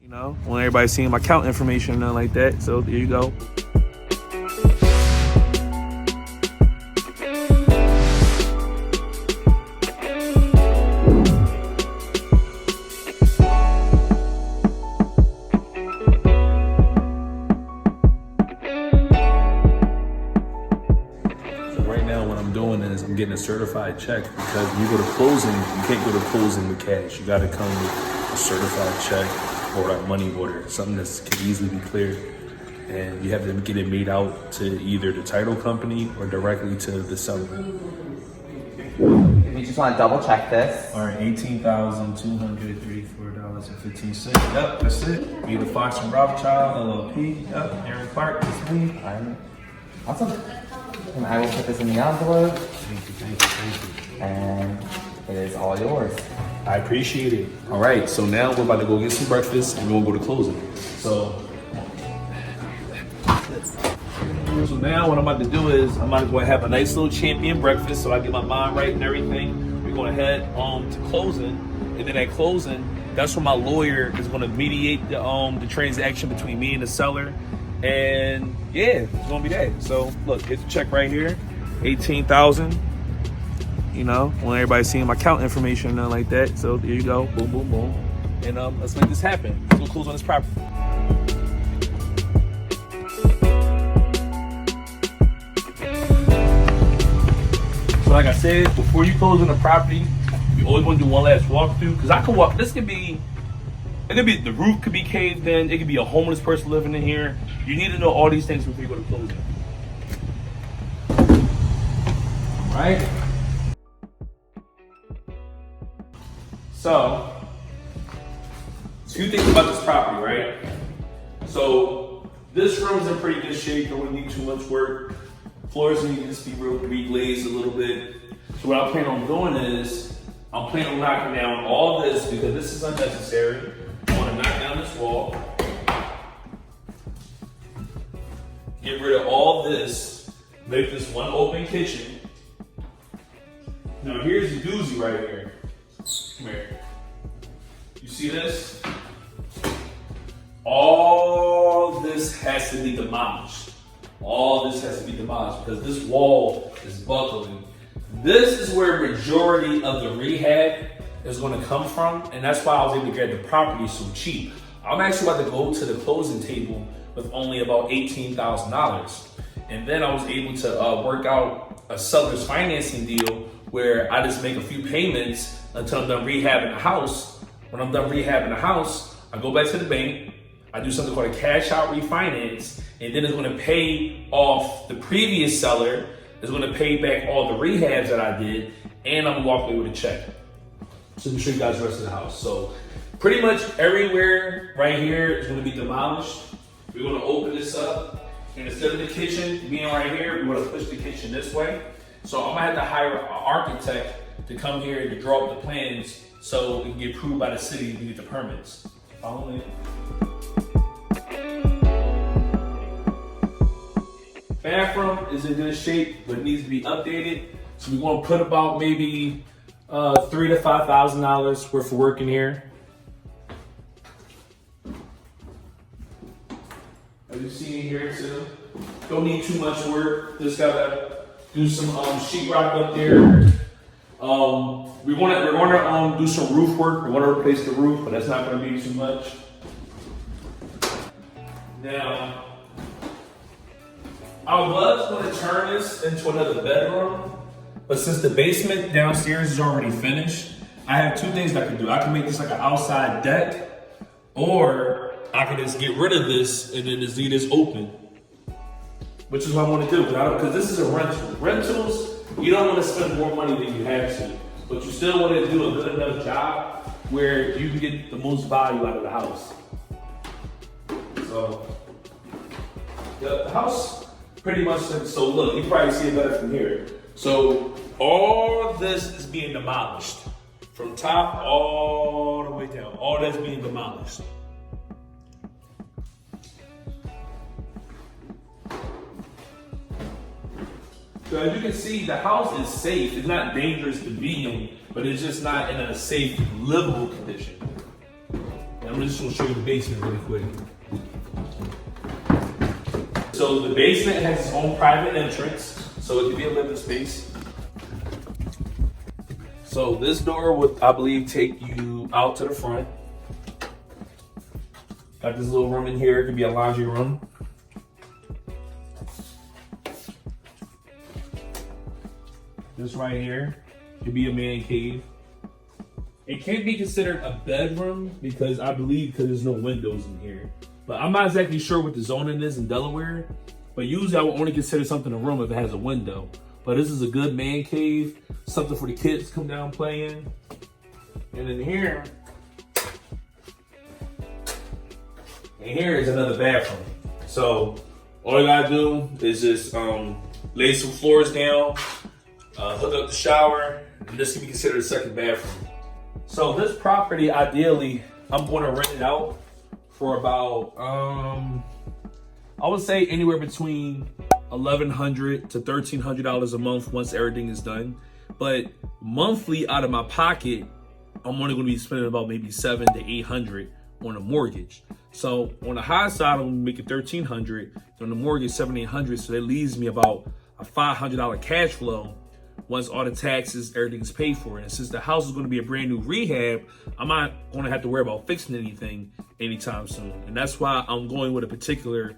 You know, when everybody's seeing my account information and nothing like that. So there you go. I'm getting a certified check because when you go to closing, you can't go to closing with cash. You got to come with a certified check or a money order, something that can easily be cleared. And you have to get it made out to either the title company or directly to the seller. We just want to double check this. All right, $18,234.15. Yep, that's it. Be the Fox and Rothschild LLP. Yep, Aaron Clark, that's me. All right. Awesome. And I will put this in the envelope. Thank you. And it is all yours. I appreciate it. All right, so now we're about to go get some breakfast and we're gonna go to closing. So now what I'm about to do is I'm about to go and have a nice little champion breakfast so I get my mind right and everything. We're gonna head to closing, and then at closing, that's when my lawyer is gonna mediate the transaction between me and the seller. And yeah, it's gonna be that. So look, hit the check right here, 18,000. You know, when everybody's seeing my account information and nothing like that. So there you go, boom, boom, boom. And let's make this happen. Let's go close on this property. So like I said, before you close on the property, you always want to do one last walkthrough, because I can walk. This could be. It could be, the roof could be caved in. It could be a homeless person living in here. You need to know all these things before you go to closing. Right? So, a few things about this property, right? So, this room's in pretty good shape. Don't really need too much work. Floors need to just be real reglazed a little bit. So what I plan on doing is, I'm planning on knocking down all this because this is unnecessary. I want to knock down this wall, get rid of all this, make this one open kitchen. Now here's the doozy right here. Come here. You see this? All this has to be demolished. All this has to be demolished because this wall is buckling. This is where majority of the rehab is going to come from, and that's why I was able to get the property so cheap. I'm actually about to go to the closing table with only about $18,000, and then I was able to work out a seller's financing deal where I just make a few payments until I'm done rehabbing the house. When I'm done rehabbing the house, I go back to the bank, I do something called a cash out refinance, and then it's going to pay off the previous seller. It's going to pay back all the rehabs that I did, and I'm going to walk away with a check. So let me show you guys the rest of the house. So pretty much everywhere right here is going to be demolished. We're going to open this up, and instead of the kitchen being right here, we're going to push the kitchen this way. So I'm going to have to hire an architect to come here to draw up the plans so it can get approved by the city to get the permits. Follow me. Bathroom is in good shape, but it needs to be updated. So we're going to put about maybe $3,000 to $5,000 worth of work in here. As you see in here too, don't need too much work. Just gotta do some sheetrock up there. We're gonna do some roof work. We want to replace the roof, but that's not gonna be too much. Now, I was going to turn this into another bedroom, but since the basement downstairs is already finished, I have two things I can do. I can make this like an outside deck, or I can just get rid of this and then just leave this open, which is what I want to do. Because this is a rental. Rentals, you don't want to spend more money than you have to, but you still want to do a good enough job where you can get the most value out of the house. So, the house pretty much, so look, you can probably see it better from here. So all of this is being demolished. From top all the way down. All that's being demolished. So as you can see, the house is safe. It's not dangerous to be in, but it's just not in a safe, livable condition. And I'm just gonna show you the basement really quick. So the basement has its own private entrance, so it could be a living space. So this door would, I believe, take you out to the front. Got this little room in here, it could be a laundry room. This right here could be a man cave. It can't be considered a bedroom because I believe because there's no windows in here. But I'm not exactly sure what the zoning is in Delaware. But usually I would only consider something a room if it has a window. But this is a good man cave, something for the kids to come down and play in. And in here is another bathroom. So all you gotta do is just lay some floors down, hook up the shower, and this can be considered a second bathroom. So this property, ideally, I'm going to rent it out for about, I would say anywhere between $1,100 to $1,300 a month once everything is done. But monthly out of my pocket, I'm only going to be spending about maybe $700 to $800 on a mortgage. So on the high side, I'm making $1,300. On the mortgage, $700, $800. So that leaves me about a $500 cash flow once all the taxes, everything's paid for. And since the house is going to be a brand new rehab, I'm not going to have to worry about fixing anything anytime soon. And that's why I'm going with a particular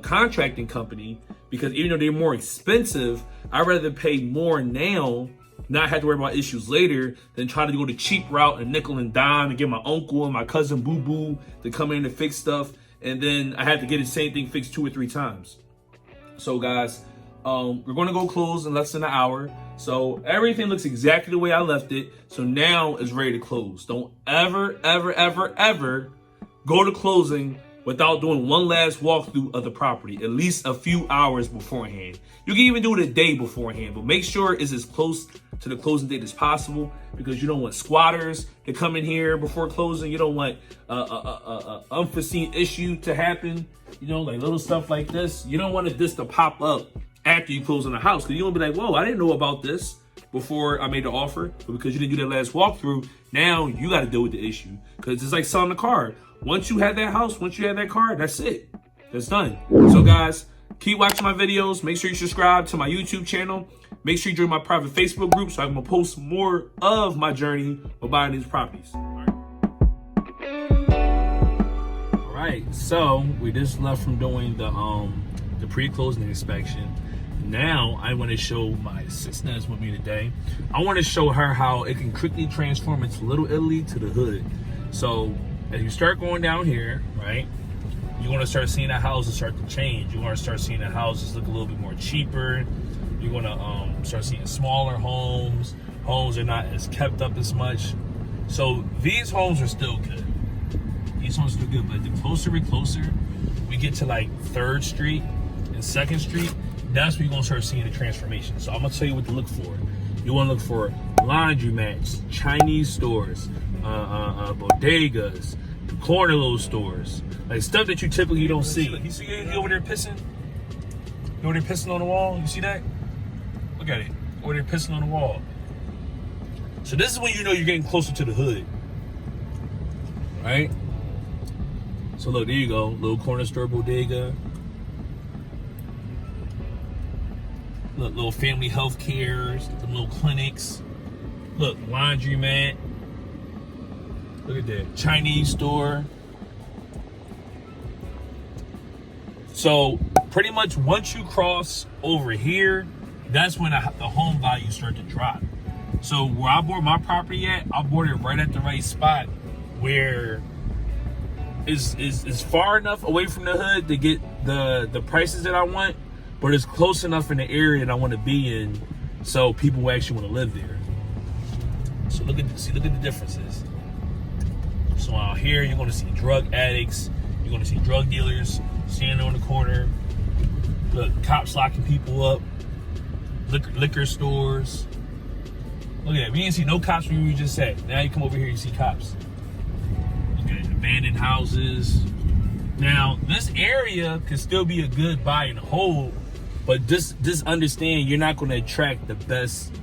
contracting company, because even though they're more expensive, I'd rather pay more now, not have to worry about issues later, than try to go the cheap route and nickel and dime and get my uncle and my cousin Boo Boo to come in and fix stuff. And then I had to get the same thing fixed 2 or 3 times. So guys, we're going to go close in less than an hour. So everything looks exactly the way I left it. So now it's ready to close. Don't ever, ever, ever, ever go to closing without doing one last walkthrough of the property, at least a few hours beforehand. You can even do it a day beforehand, but make sure it's as close to the closing date as possible, because you don't want squatters to come in here before closing. You don't want unforeseen issue to happen, you know, like little stuff like this. You don't want this to pop up after you close on the house, because you're gonna be like, whoa, I didn't know about this before I made the offer. But because you didn't do that last walkthrough, now you got to deal with the issue. Because it's like selling a car. Once you have that house, once you have that car, that's it. That's done. So guys, keep watching my videos. Make sure you subscribe to my YouTube channel. Make sure you join my private Facebook group so I can post more of my journey of buying these properties. All right, so we just left from doing the pre-closing inspection. Now I want to show my assistant that's with me today. I want to show her how it can quickly transform into Little Italy to the hood. So as you start going down here, right, you're going to start seeing the houses start to change. You're going to start seeing the houses look a little bit more cheaper. You're going to start seeing smaller homes. Homes are not as kept up as much. So these homes are still good. These homes are still good, but the closer we get to like 3rd Street and 2nd Street, that's where you're going to start seeing the transformation. So I'm going to tell you what to look for. You want to look for laundromats, Chinese stores, bodegas, corner little stores, like stuff that you typically don't see. You see you over there pissing? You over there pissing on the wall? You see that? Look at it. Over there pissing on the wall. So this is when you know you're getting closer to the hood, right? So look, there you go, little corner store bodega. Look, little family health cares, the little clinics. Look, laundromat. Look at that, Chinese store. So pretty much once you cross over here, that's when the home values start to drop. So where I bought my property at, I bought it right at the right spot where is far enough away from the hood to get the prices that I want, but it's close enough in the area that I want to be in, so people will actually want to live there. So look at the differences. So out here, you're going to see drug addicts, you're going to see drug dealers standing on the corner. Look, cops locking people up, liquor stores. Look at that. We didn't see no cops when we just said. Now you come over here, you see cops. Look at it, abandoned houses. Now, this area could still be a good buy and hold, but just understand you're not going to attract the best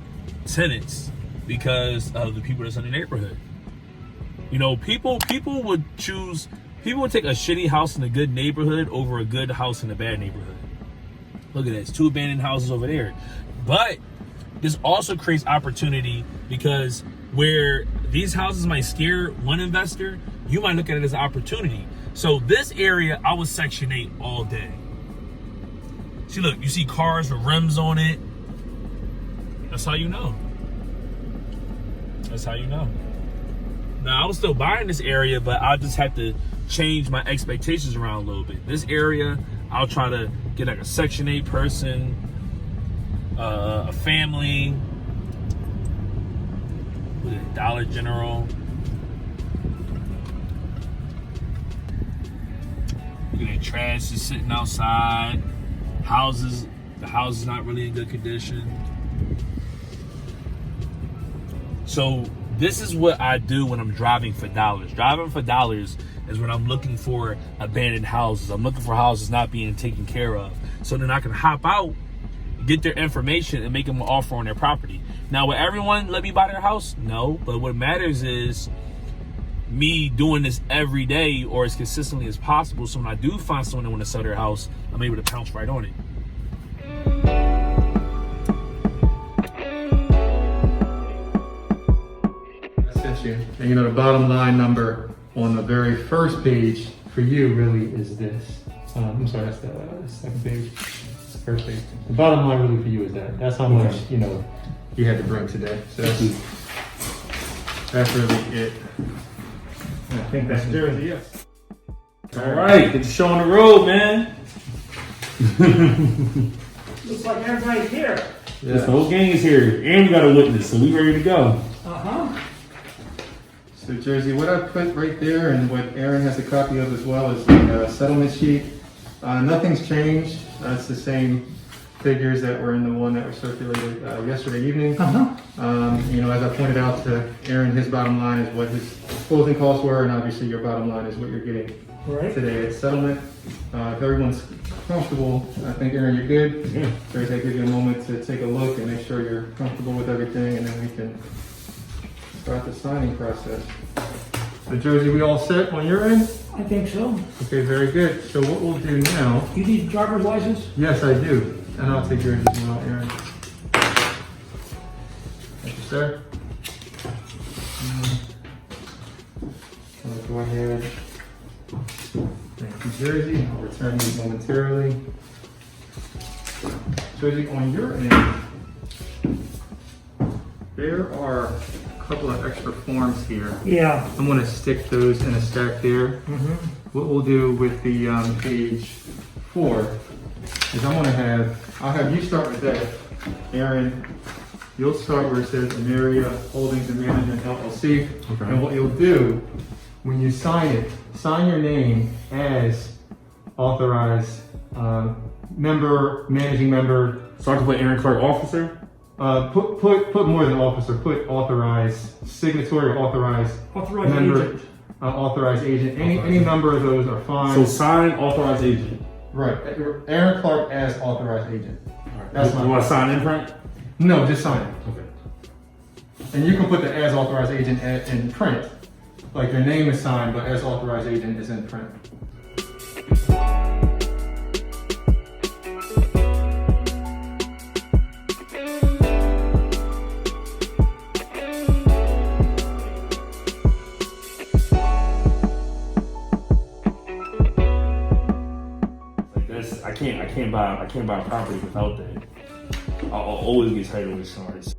tenants because of the people that's in the neighborhood. You know, people would take a shitty house in a good neighborhood over a good house in a bad neighborhood. Look at this, 2 abandoned houses over there. But this also creates opportunity, because where these houses might scare one investor, you might look at it as an opportunity. So this area, I would Section 8 all day. See, look, you see cars with rims on it. That's how you know. That's how you know. Now, I was still buying this area, but I'll just have to change my expectations around a little bit. This area, I'll try to get like a Section 8 person, a family, with a Dollar General. Look at that trash just sitting outside. The house is not really in good condition. So this is what I do when I'm driving for dollars. Driving for dollars is when I'm looking for abandoned houses. I'm looking for houses not being taken care of. So then I can hop out, get their information, and make them an offer on their property. Now, will everyone let me buy their house? No, but what matters is me doing this every day or as consistently as possible. So when I do find someone that want to sell their house, I'm able to pounce right on it. And you know, the bottom line number on the very first page for you really is this. I'm sorry, that's the second page. It's the first page. The bottom line really for you is that. That's how much, you know, you had to bring today. So that's really it. And I think that's Jersey, yes. All right, get the show on the road, man. Looks like everybody's here. Yeah. The whole gang is here, and we got a witness, so we ready to go. Uh-huh. So Jersey, what I put right there and what Aaron has a copy of as well is the settlement sheet. Nothing's changed. It's the same figures that were in the one that was circulated yesterday evening. You know, as I pointed out to Aaron, his bottom line is what his closing costs were, and obviously your bottom line is what you're getting today at settlement. If everyone's comfortable, I think, Aaron, you're good. Yeah. Jersey, I give you a moment to take a look and make sure you're comfortable with everything, and then we can start the signing process. So Jersey, we all set on your end? I think so. Okay, very good. So what we'll do now, You need a driver's license? yes I do, and I'll take yours as well, Aaron. Thank you, sir. I'll go ahead. Thank you, Jersey. I'll return these momentarily. Jersey, on your end, there are a couple of extra forms here. Yeah. I'm gonna stick those in a stack there. What we'll do with the page 4 is I'll have you start with that. Aaron, you'll start where it says Ameria Holdings and Management LLC. Okay. And what you'll do, when you sign it, sign your name as authorized member, managing member. So I can put Aaron Clark, officer? Put more than officer, put authorized signatory or authorized Authorized member, agent. Authorized agent. Any number of those are fine. So sign authorized agent. Right, Aaron Clark as authorized agent. That's You want to sign in print? No, just sign it. Okay. And you can put the as authorized agent in print. Like your name is signed, but as authorized agent is in print. Like this, I can't buy a property without that. I'll always get title insurance.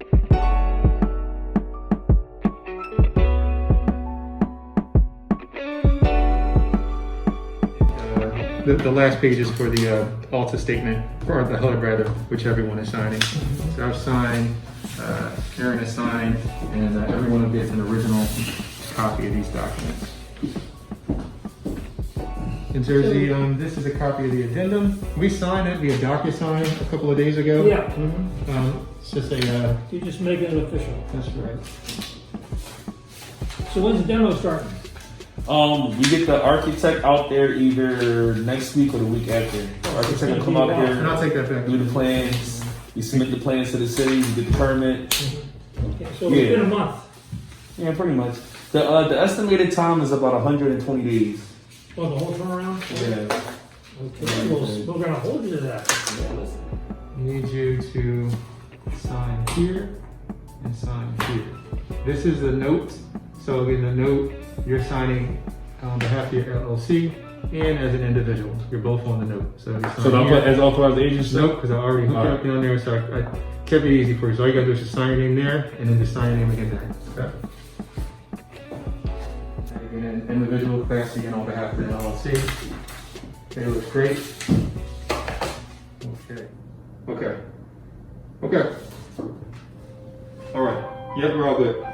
The last page is for the Alta statement, or the HUD rather, which everyone is signing. So I've signed, Aaron has signed, and everyone will get an original copy of these documents. In Jersey, this is a copy of the addendum. We signed it via DocuSign a couple of days ago. Yeah. It's just a, You just make it official. that's right. So when's the demo starting? We get the architect out there either next week or the week after. The architect will come out And I'll here, take that back. do the plans. We submit the plans to the city, we get the permit. Okay, so Yeah. within a month. Yeah, pretty much. The estimated time is about 120 days. Oh, the whole turnaround? Yeah. Okay, we're gonna hold you to that. Need you to sign here and sign here. This is the note. So in the note, you're signing on behalf of your LLC and as an individual. You're both on the note. So you sign So don't here. put as authorized agents. Nope, because I already hooked it up on there, so I kept it easy for you. So all you gotta do is just sign your name there, and then just sign your name again there. Okay. And then individual class again on behalf of the LLC. Okay, looks great. Okay. Okay. Okay. All right. Yep, we're all good.